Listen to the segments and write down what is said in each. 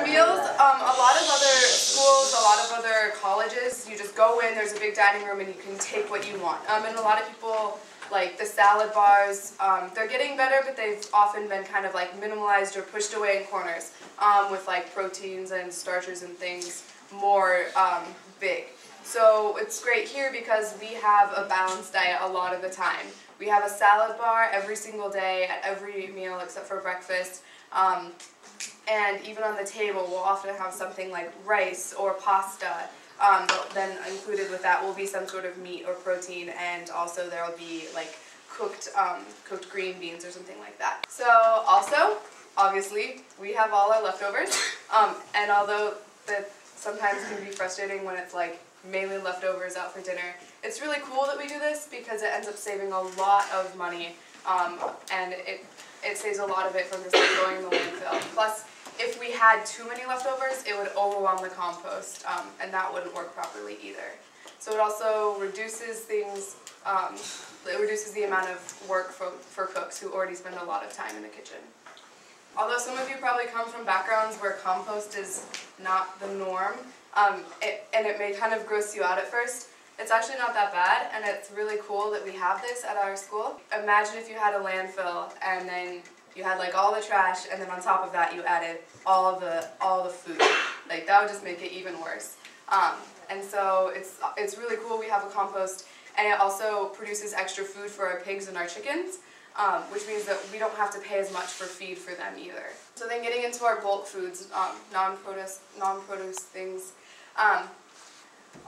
our meals, a lot of other schools, a lot of other colleges, you just go in, there's a big dining room and you can take what you want. And a lot of people, like the salad bars, they're getting better, but they've often been kind of like minimalized or pushed away in corners with like proteins and starches and things more big. So it's great here because we have a balanced diet a lot of the time. We have a salad bar every single day at every meal except for breakfast. And even on the table, we'll often have something like rice or pasta. But then included with that will be some sort of meat or protein, and also there will be like cooked green beans or something like that. So also, obviously, we have all our leftovers. And although that sometimes can be frustrating when it's like mainly leftovers out for dinner, it's really cool that we do this because it ends up saving a lot of money, and it saves a lot of it from just like going in the landfill. Plus, if we had too many leftovers, it would overwhelm the compost, and that wouldn't work properly either. So it also reduces things, it reduces the amount of work for cooks who already spend a lot of time in the kitchen. Although some of you probably come from backgrounds where compost is not the norm, and it may kind of gross you out at first, it's actually not that bad, and it's really cool that we have this at our school. Imagine if you had a landfill and then you had like all the trash, and then on top of that you added all the food. Like that would just make it even worse. And so it's really cool we have a compost, and it also produces extra food for our pigs and our chickens, which means that we don't have to pay as much for feed for them either. So then getting into our bulk foods, non-produce things.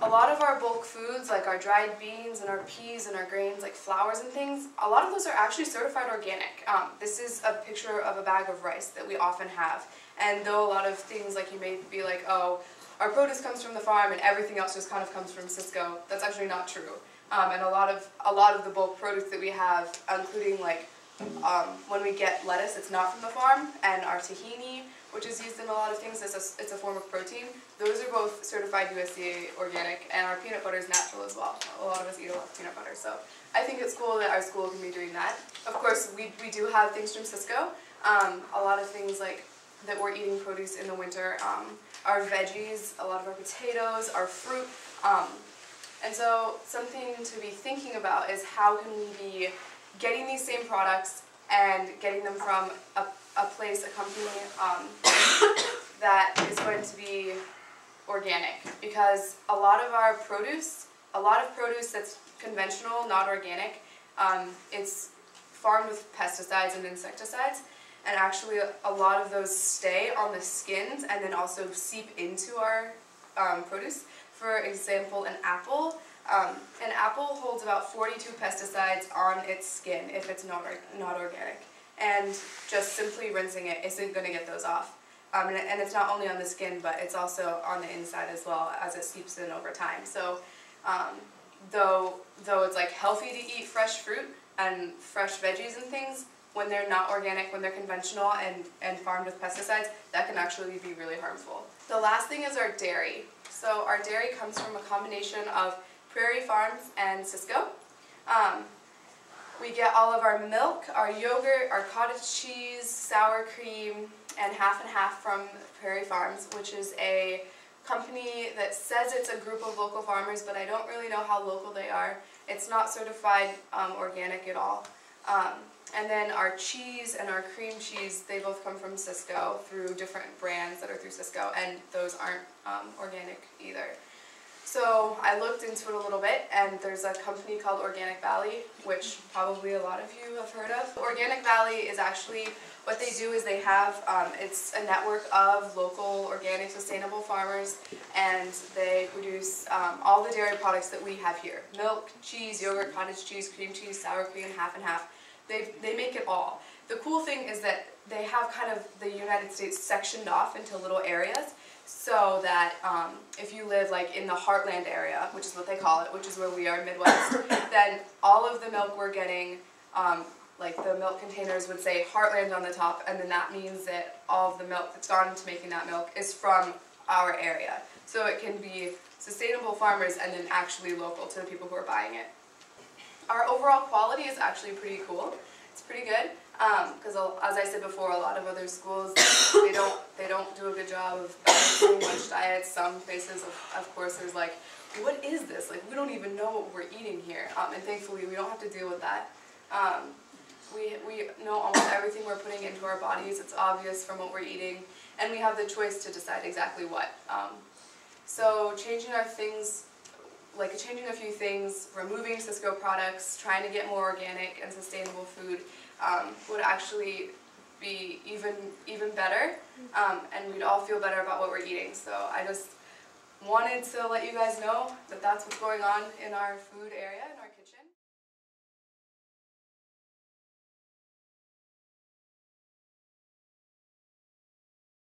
A lot of our bulk foods, like our dried beans and our peas and our grains, like flours and things, a lot of those are actually certified organic. This is a picture of a bag of rice that we often have. And though a lot of things, like you may be like, oh, our produce comes from the farm and everything else just kind of comes from Cisco, that's actually not true. And a lot of the bulk produce that we have, including like when we get lettuce, it's not from the farm, and our tahini, which is used in a lot of things, it's a form of protein. Those are both certified USDA organic, and our peanut butter is natural as well. A lot of us eat a lot of peanut butter, so I think it's cool that our school can be doing that. Of course, we do have things from Cisco. A lot of things like that we're eating produce in the winter, our veggies, a lot of our potatoes, our fruit. And so something to be thinking about is how can we be getting these same products and getting them from a place, a company that is going to be organic, because a lot of produce that's conventional, not organic, it's farmed with pesticides and insecticides, and actually a lot of those stay on the skins and then also seep into our produce. For example, an apple holds about 42 pesticides on its skin if it's not organic. And just simply rinsing it isn't going to get those off. And it's not only on the skin, but it's also on the inside as well, as it seeps in over time. So though it's like healthy to eat fresh fruit and fresh veggies and things, when they're not organic, when they're conventional and farmed with pesticides, that can actually be really harmful. The last thing is our dairy. So our dairy comes from a combination of Prairie Farms and Cisco. We get all of our milk, our yogurt, our cottage cheese, sour cream, and half from Prairie Farms, which is a company that says it's a group of local farmers, but I don't really know how local they are. It's not certified organic at all. And then our cheese and our cream cheese, they both come from Cisco through different brands that are through Cisco, and those aren't organic either. So I looked into it a little bit, and there's a company called Organic Valley, which probably a lot of you have heard of. Organic Valley is actually, what they do is they have, it's a network of local, organic, sustainable farmers, and they produce all the dairy products that we have here. Milk, cheese, yogurt, cottage cheese, cream cheese, sour cream, half and half. They make it all. The cool thing is that they have kind of the United States sectioned off into little areas, so that if you live like in the heartland area, which is what they call it, which is where we are, Midwest, then all of the milk we're getting, like the milk containers would say Heartland on the top, and then that means that all of the milk that's gone into making that milk is from our area. So it can be sustainable farmers and then actually local to the people who are buying it. Our overall quality is actually pretty cool. It's pretty good, because as I said before, a lot of other schools, they don't don't do a good job of balancing lunch diets. Some places, of course, there's like, what is this? Like, we don't even know what we're eating here. And thankfully, we don't have to deal with that. We know almost everything we're putting into our bodies. It's obvious from what we're eating, and we have the choice to decide exactly what. So changing our things, like changing a few things, removing Cisco products, trying to get more organic and sustainable food would actually be even better, and we'd all feel better about what we're eating. So I just wanted to let you guys know that that's what's going on in our food area, in our kitchen.